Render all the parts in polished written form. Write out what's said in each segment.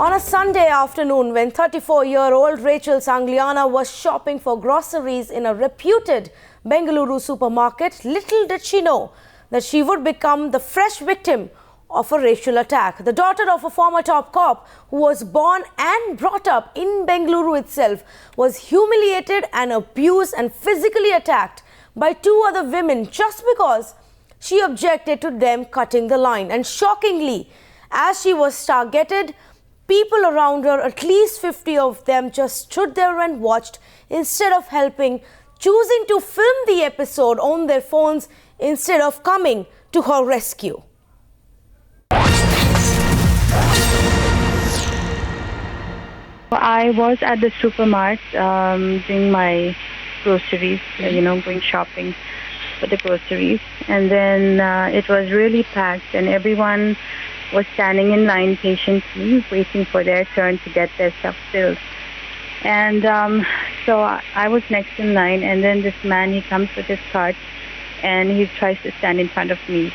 On a Sunday afternoon, when 34-year-old Rachel Sangliana was shopping for groceries in a reputed Bengaluru supermarket, little did she know that she would become the fresh victim of a racial attack. The daughter of a former top cop who was born and brought up in Bengaluru itself was humiliated and abused and physically attacked by two other women just because she objected to them cutting the line. And shockingly, as she was targeted, people around her, at least 50 of them, just stood there and watched instead of helping, choosing to film the episode on their phones instead of coming to her rescue. I was at the supermarket doing my groceries, going shopping for the groceries. And then it was really packed and everyone was standing in line patiently waiting for their turn to get their stuff filled. And so I was next in line, and then this man, he comes with his cart and he tries to stand in front of me.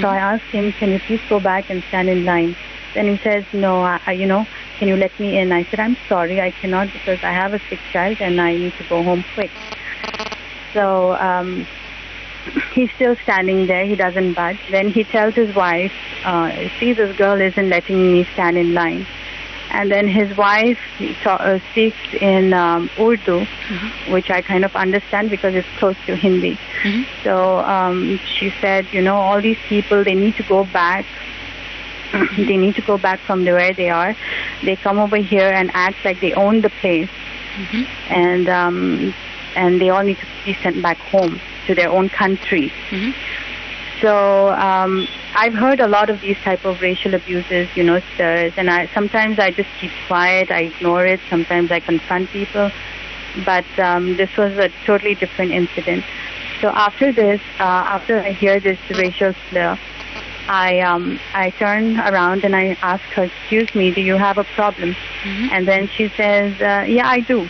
So I asked him, can you please go back and stand in line? Then he says, no, can you let me in? I said, I'm sorry, I cannot because I have a sick child and I need to go home quick. So he's still standing there, he doesn't budge. Then he tells his wife, see, this girl isn't letting me stand in line. And then his wife speaks in Urdu, which I kind of understand because it's close to Hindi. So she said, all these people, they need to go back. They need to go back from where they are. They come over here and act like they own the place. And they all need to be sent back home to their own country. So I've heard a lot of these type of racial abuses, stirs, and sometimes I just keep quiet, I ignore it, sometimes I confront people, but this was a totally different incident. So after this, after I hear this racial slur, I turn around and I ask her, excuse me, do you have a problem? And then she says, yeah, I do.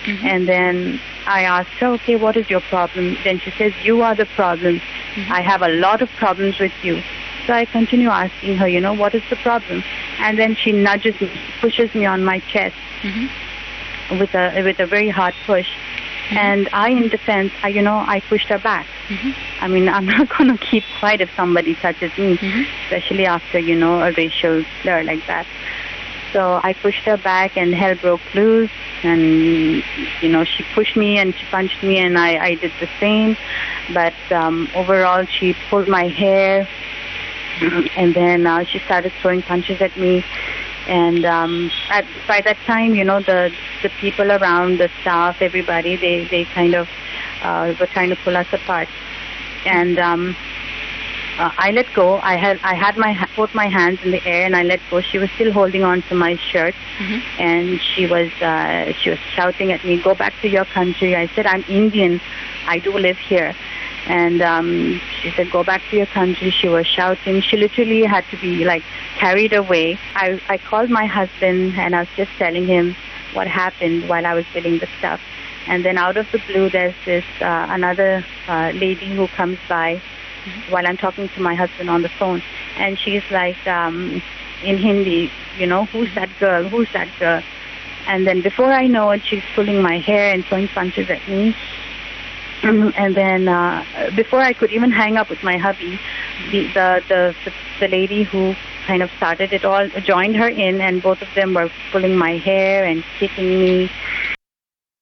And then I asked her, okay, what is your problem? Then she says, you are the problem. I have a lot of problems with you. So I continue asking her, what is the problem? And then she nudges me, pushes me on my chest with a very hard push. And I, in defense, I pushed her back. I mean, I'm not going to keep quiet if somebody touches me, especially after, a racial slur like that. So I pushed her back and hell broke loose. And, she pushed me and she punched me and I did the same. But overall, she pulled my hair and then she started throwing punches at me. And by that time, the people around, the staff, everybody, they kind of were trying to pull us apart. And I let go. I had both my hands in the air and I let go. She was still holding on to my shirt, and she was shouting at me, "Go back to your country." I said, "I'm Indian. I do live here." And she said, "Go back to your country." She was shouting. She literally had to be carried away. I called my husband and I was just telling him what happened while I was billing the stuff. And then out of the blue, there's this another lady who comes by while I'm talking to my husband on the phone. And she's like, in Hindi, who's that girl? Who's that girl? And then before I know it, she's pulling my hair and throwing punches at me. And then before I could even hang up with my hubby, the lady who kind of started it all joined her in, and both of them were pulling my hair and kicking me.